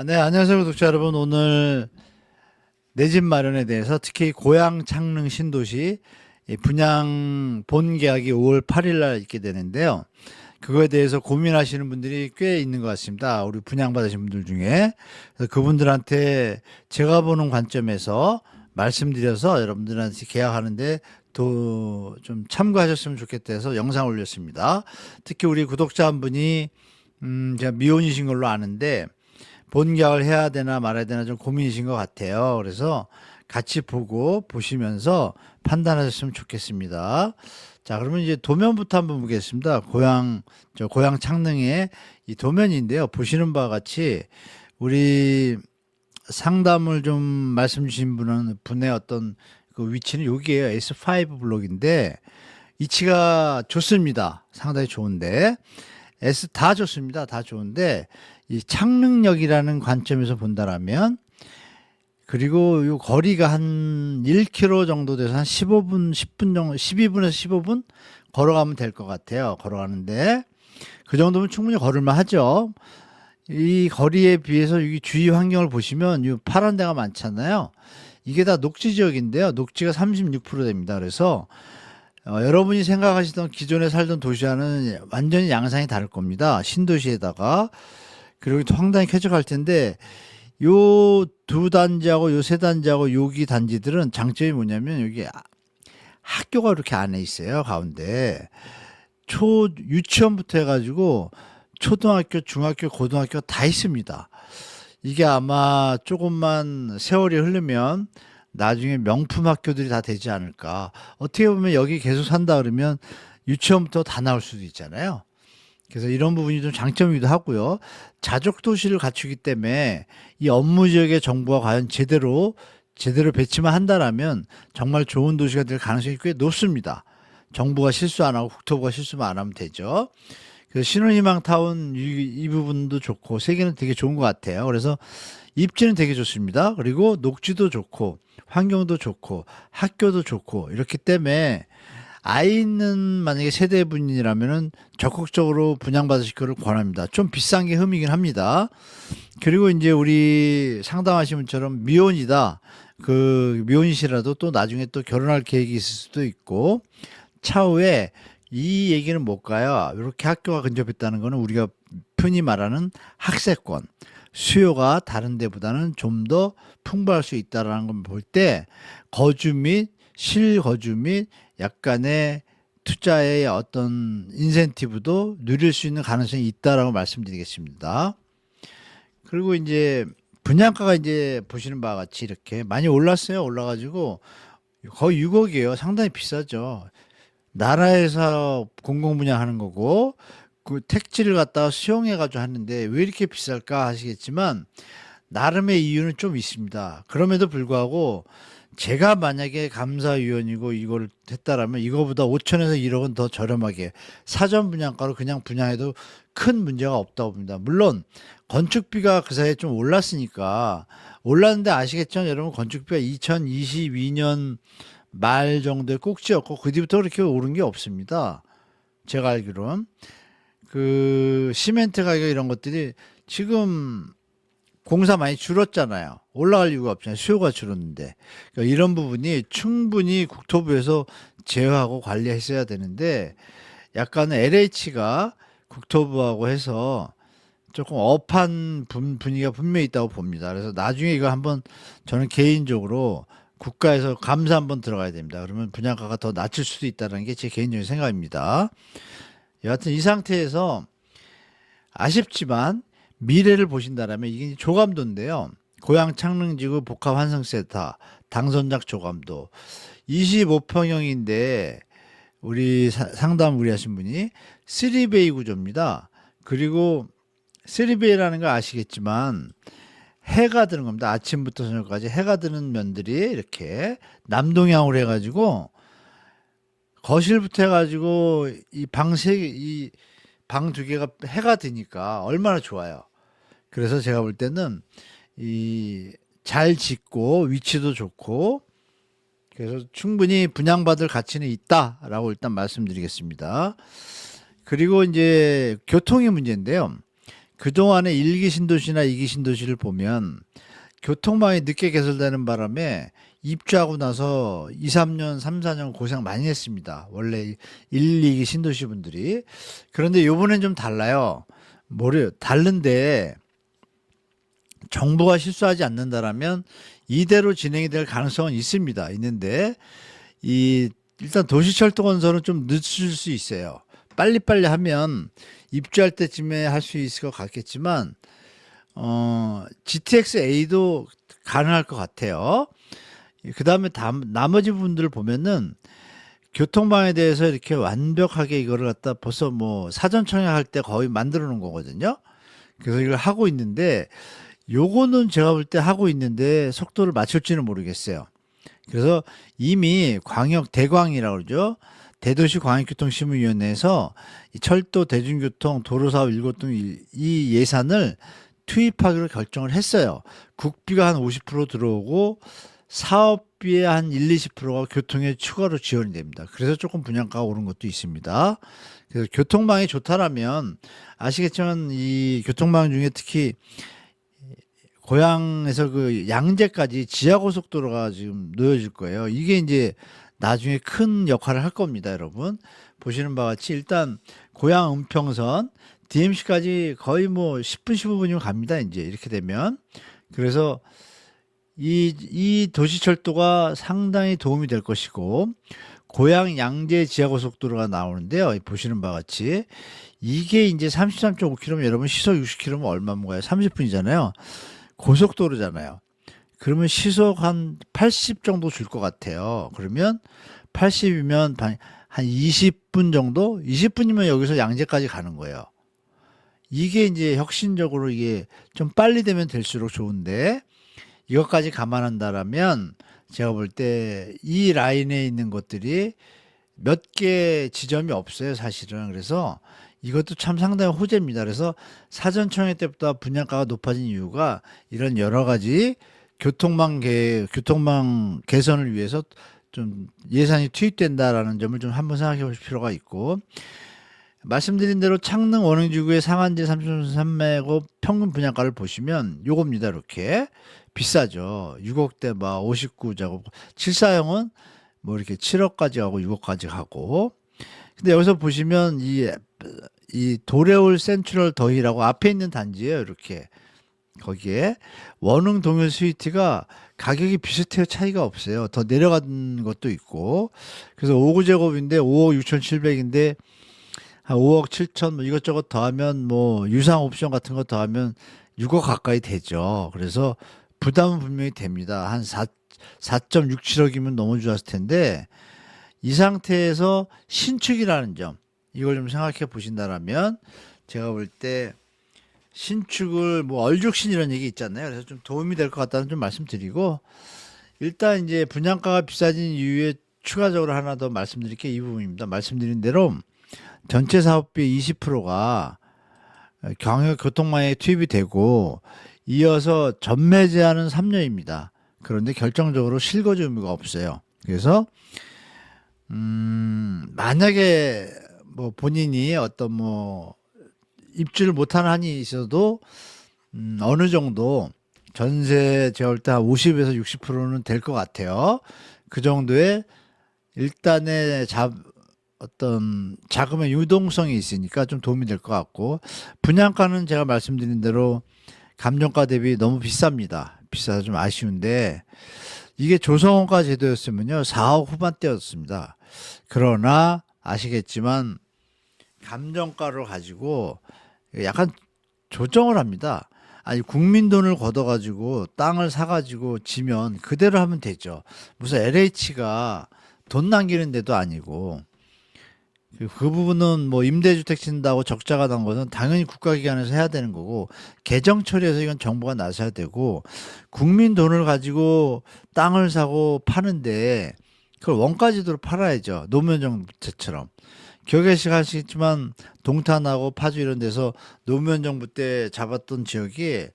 네, 안녕하세요, 구독자 여러분. 오늘 내 집 마련에 대해서 특히 고양 창릉 신도시 이 분양 본 계약이 5월 8일 날 있게 되는데요. 그거에 대해서 고민하시는 분들이 꽤 있는 것 같습니다. 우리 분양받으신 분들 중에. 그래서 그분들한테 제가 보는 관점에서 말씀드려서 여러분들한테 계약하는데 또 좀 참고하셨으면 좋겠다 해서 영상 올렸습니다. 특히 우리 구독자 한 분이 제가 미혼이신 걸로 아는데 본계약을 해야 되나 말아야 되나 좀 고민이신 것 같아요. 그래서 같이 보시면서 판단하셨으면 좋겠습니다. 자, 그러면 이제 도면부터 한번 보겠습니다. 고향 창릉의 이 도면인데요. 보시는 바와 같이 우리 상담을 좀 말씀 주신 분의 어떤 그 위치는 여기에요. S5 블록인데 위치가 좋습니다. 상당히 좋은데 S 다 좋습니다. 다 좋은데 이 창릉역이라는 관점에서 본다라면 그리고 이 거리가 한 1km 정도 돼서 한 15분, 10분 정도, 12분에서 15분 걸어가면 될 것 같아요. 걸어가는데 그 정도면 충분히 걸을만 하죠. 이 거리에 비해서 여기 주위 환경을 보시면 이 파란 데가 많잖아요. 이게 다 녹지 지역인데요. 녹지가 36% 됩니다. 그래서 여러분이 생각하시던 기존에 살던 도시와는 완전히 양상이 다를 겁니다. 신도시에다가. 그리고 상당히 쾌적할 텐데 요 두 단지하고 요 세 단지하고 여기 단지들은 장점이 뭐냐면 여기 학교가 이렇게 안에 있어요. 가운데 유치원부터 해가지고 초등학교, 중학교, 고등학교 다 있습니다. 이게 아마 조금만 세월이 흐르면 나중에 명품 학교들이 다 되지 않을까. 어떻게 보면 여기 계속 산다 그러면 유치원부터 다 나올 수도 있잖아요. 그래서 이런 부분이 좀 장점이기도 하고요. 자족 도시를 갖추기 때문에 이 업무 지역의 정부가 과연 제대로 배치만 한다라면 정말 좋은 도시가 될 가능성이 꽤 높습니다. 정부가 실수 안 하고 국토부가 실수만 안 하면 되죠. 그래서 신혼희망 타운 이 부분도 좋고 세계는 되게 좋은 것 같아요. 그래서 입지는 되게 좋습니다. 그리고 녹지도 좋고 환경도 좋고 학교도 좋고 이렇기 때문에 아이 있는 만약에 세대분이라면은 적극적으로 분양받으실 거를 권합니다. 좀 비싼 게 흠이긴 합니다. 그리고 이제 우리 상담하신 분처럼 미혼이다. 그 미혼이시라도 또 나중에 또 결혼할 계획이 있을 수도 있고 차후에 이 얘기는 뭘까요? 이렇게 학교가 근접했다는 거는 우리가 흔히 말하는 학세권, 수요가 다른 데보다는 좀 더 풍부할 수 있다라는 걸 볼 때 거주 및 실거주 및 약간의 투자의 어떤 인센티브도 누릴 수 있는 가능성이 있다라고 말씀드리겠습니다. 그리고 이제 분양가가 이제 보시는 바와 같이 이렇게 많이 올랐어요. 올라가지고 거의 6억이에요. 상당히 비싸죠. 나라에서 공공분양하는 거고 그 택지를 갖다가 수용해 가지고 하는데 왜 이렇게 비쌀까 하시겠지만 나름의 이유는 좀 있습니다. 그럼에도 불구하고 제가 만약에 감사위원이고 이걸 했다라면 이거보다 5천에서 1억은 더 저렴하게 사전 분양가로 그냥 분양해도 큰 문제가 없다고 봅니다. 물론 건축비가 그 사이에 좀 올랐으니까 올랐는데 아시겠죠? 여러분 건축비가 2022년 말 정도에 꼭지였고 그 뒤부터 그렇게 오른 게 없습니다. 제가 알기로는 그 시멘트 가격 이런 것들이 지금 공사 많이 줄었잖아요. 올라갈 이유가 없잖아요. 수요가 줄었는데. 그러니까 이런 부분이 충분히 국토부에서 제어하고 관리했어야 되는데 약간 LH가 국토부하고 해서 조금 업한 분위기가 분명히 있다고 봅니다. 그래서 나중에 이거 한번 저는 개인적으로 국가에서 감사 한번 들어가야 됩니다. 그러면 분양가가 더 낮출 수도 있다는 게 제 개인적인 생각입니다. 여하튼 이 상태에서 아쉽지만 미래를 보신다라면 이게 조감도인데요. 고양 창릉지구 복합 환승센터 당선작 조감도 25평형인데 우리 상담 우리 하신 분이 3베이 구조입니다. 그리고 3베이라는 걸 아시겠지만 해가 드는 겁니다. 아침부터 저녁까지 해가 드는 면들이 이렇게 남동향으로 해가지고 거실부터 해가지고 이 방 두 개가 해가 드니까 얼마나 좋아요. 그래서 제가 볼 때는 이 잘 짓고 위치도 좋고 그래서 충분히 분양받을 가치는 있다라고 일단 말씀드리겠습니다. 그리고 이제 교통의 문제인데요. 그동안의 1기 신도시나 2기 신도시를 보면 교통망이 늦게 개설되는 바람에 입주하고 나서 2, 3년, 3, 4년 고생 많이 했습니다. 원래 1, 2기 신도시 분들이. 그런데 요번엔 좀 달라요. 다른데 정부가 실수하지 않는다라면 이대로 진행이 될 가능성은 있습니다. 있는데 일단 도시철도 건설은 좀 늦을 수 있어요. 빨리빨리 하면 입주할 때쯤에 할 수 있을 것 같겠지만 GTX-A도 가능할 것 같아요. 그 다음에 나머지 부분들을 보면은 교통방에 대해서 이렇게 완벽하게 이거를 갖다 벌써 뭐 사전 청약할 때 거의 만들어 놓은 거거든요. 그래서 이걸 하고 있는데 요거는 제가 볼 때 하고 있는데 속도를 맞출지는 모르겠어요. 그래서 이미 대광이라고 그러죠. 대도시 광역교통시민위원회에서 이 철도, 대중교통, 도로사업 7등 이 예산을 투입하기로 결정을 했어요. 국비가 한 50% 들어오고 사업비의 한 1, 20%가 교통에 추가로 지원이 됩니다. 그래서 조금 분양가가 오른 것도 있습니다. 그래서 교통망이 좋다라면 아시겠지만 이 교통망 중에 특히 고향에서 그 양재까지 지하고속도로가 지금 놓여질 거예요. 이게 이제 나중에 큰 역할을 할 겁니다, 여러분. 보시는 바와 같이 일단 고향 은평선 DMC까지 거의 뭐 10분, 15분이면 갑니다. 이제 이렇게 되면. 그래서 이 도시철도가 상당히 도움이 될 것이고, 고향 양재 지하고속도로가 나오는데요. 보시는 바와 같이. 이게 이제 33.5km, 여러분 시속 60km면 얼마인가요? 30분이잖아요. 고속도로잖아요. 그러면 시속 한 80 정도 줄 것 같아요. 그러면 80이면 한 20분 정도? 20분이면 여기서 양재까지 가는 거예요. 이게 이제 혁신적으로 이게 좀 빨리 되면 될수록 좋은데 이것까지 감안한다라면 제가 볼 때 이 라인에 있는 것들이 몇 개 지점이 없어요, 사실은. 그래서 이것도 참 상당히 호재입니다. 그래서 사전 청약 때부터 분양가가 높아진 이유가 이런 여러 가지 교통망 개선을 위해서 좀 예산이 투입된다라는 점을 좀 한번 생각해 보실 필요가 있고, 말씀드린 대로 창릉 원흥지구의 상한제 33매고 평균 분양가를 보시면 요겁니다. 이렇게 비싸죠. 6억대 막 59자고 74형은 뭐 이렇게 7억까지 가고 6억까지 가고. 근데 여기서 보시면 이 도레올 센트럴 더히라고 앞에 있는 단지예요. 이렇게 거기에 원흥 동일 스위트가 가격이 비슷해요. 차이가 없어요. 더 내려간 것도 있고. 그래서 5구제곱인데 5억 6,700인데 한 5억 7천 뭐 이것저것 더하면 뭐 유상 옵션 같은 거 더하면 6억 가까이 되죠. 그래서 부담은 분명히 됩니다. 한 4.67억이면 너무 좋았을 텐데 이 상태에서 신축이라는 점 이걸 좀 생각해 보신다라면 제가 볼 때 신축을 뭐 얼죽신 이런 얘기 있잖아요. 그래서 좀 도움이 될 것 같다는 좀 말씀드리고, 일단 이제 분양가가 비싸진 이유에 추가적으로 하나 더 말씀드릴 게 이 부분입니다. 말씀드린 대로 전체 사업비 20%가 광역교통망에 투입이 되고 이어서 전매 제한은 3년입니다. 그런데 결정적으로 실거주 의무가 없어요. 그래서 만약에 뭐 본인이 어떤 뭐 입주를 못하는 한이 있어도 어느 정도 전세 제가 볼 때 한 50에서 60%는 될 것 같아요. 그 정도의 일단의 어떤 자금의 유동성이 있으니까 좀 도움이 될 것 같고, 분양가는 제가 말씀드린 대로 감정가 대비 너무 비쌉니다. 비싸서 좀 아쉬운데 이게 조성원가 제도였으면요 4억 후반대였습니다. 그러나 아시겠지만 감정가를 가지고 약간 조정을 합니다. 아니 국민 돈을 걷어가지고 땅을 사가지고 지면 그대로 하면 되죠. 무슨 LH가 돈 남기는 데도 아니고. 그 부분은 뭐 임대주택 짓는다고 적자가 난 거는 당연히 국가기관에서 해야 되는 거고, 개정 처리해서 이건 정부가 나서야 되고, 국민 돈을 가지고 땅을 사고 파는데 그걸 원가지도로 팔아야죠. 노무현 정부 때처럼. 기억하시겠지만 동탄하고 파주 이런 데서 노무현 정부 때 잡았던 지역이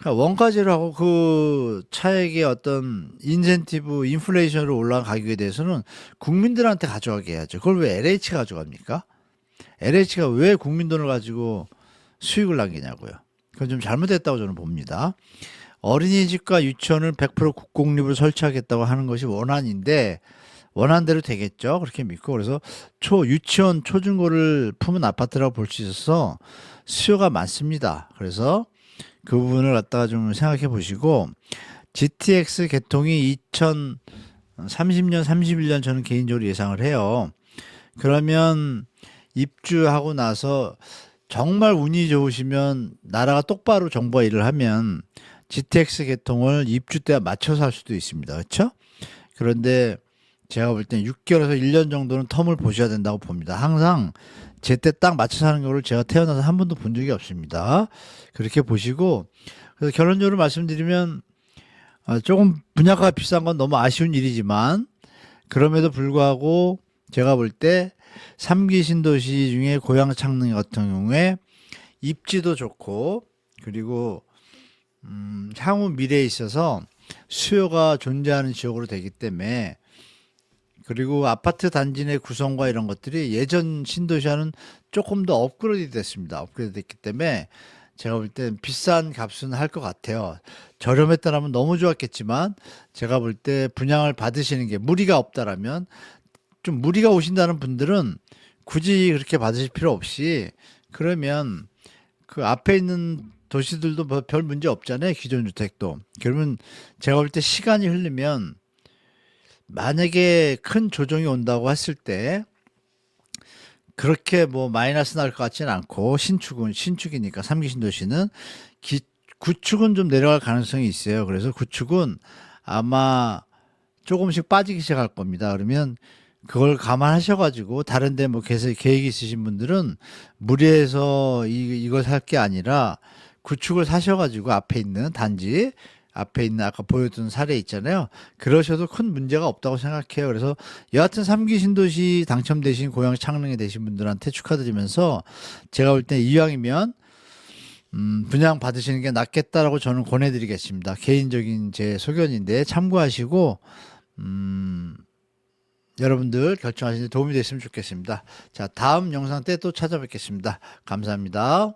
원가제로 하고 그 차액의 어떤 인센티브, 인플레이션으로 올라간 가격에 대해서는 국민들한테 가져가게 해야죠. 그걸 왜 LH가 가져갑니까? LH가 왜 국민 돈을 가지고 수익을 남기냐고요. 그건 좀 잘못됐다고 저는 봅니다. 어린이집과 유치원을 100% 국공립으로 설치하겠다고 하는 것이 원안인데 원안대로 되겠죠. 그렇게 믿고 그래서 유치원 초중고를 품은 아파트라고 볼 수 있어서 수요가 많습니다. 그래서 그 부분을 갖다가 좀 생각해 보시고 GTX 개통이 2030년, 31년 저는 개인적으로 예상을 해요. 그러면 입주하고 나서 정말 운이 좋으시면 나라가 똑바로 정부가 일을 하면 GTX 개통을 입주 때 맞춰서 할 수도 있습니다. 그렇죠? 그런데 제가 볼 땐 6개월에서 1년 정도는 텀을 보셔야 된다고 봅니다. 항상 제때 딱 맞춰서 하는 거를 제가 태어나서 한 번도 본 적이 없습니다. 그렇게 보시고 그래서 결론적으로 말씀드리면 조금 분양가가 비싼 건 너무 아쉬운 일이지만 그럼에도 불구하고 제가 볼 때 3기 신도시 중에 고양 창릉 같은 경우에 입지도 좋고 그리고 향후 미래에 있어서 수요가 존재하는 지역으로 되기 때문에 그리고 아파트 단지 내 구성과 이런 것들이 예전 신도시와는 조금 더 업그레이드 됐습니다. 업그레이드 됐기 때문에 제가 볼 땐 비싼 값은 할 것 같아요. 저렴했다라면 너무 좋았겠지만 제가 볼 때 분양을 받으시는 게 무리가 없다라면 좀 무리가 오신다는 분들은 굳이 그렇게 받으실 필요 없이 그러면 그 앞에 있는 도시들도 뭐 별 문제 없잖아요. 기존 주택도. 그러면 제가 볼 때 시간이 흐르면 만약에 큰 조정이 온다고 했을 때 그렇게 뭐 마이너스 날 것 같지는 않고 신축이니까 3기 신도시는 구축은 좀 내려갈 가능성이 있어요. 그래서 구축은 아마 조금씩 빠지기 시작할 겁니다. 그러면 그걸 감안하셔가지고 다른데 뭐 계획이 있으신 분들은 무리해서 이걸 살 게 아니라 구축을 사셔가지고 앞에 있는 단지 앞에 있는 아까 보여준 사례 있잖아요. 그러셔도 큰 문제가 없다고 생각해요. 그래서 여하튼 3기 신도시 당첨되신 고양 창릉에 되신 분들한테 축하드리면서 제가 볼 때 이왕이면 분양 받으시는 게 낫겠다라고 저는 권해드리겠습니다. 개인적인 제 소견인데 참고하시고 여러분들 결정하시는 데 도움이 됐으면 좋겠습니다. 자, 다음 영상 때 또 찾아뵙겠습니다. 감사합니다.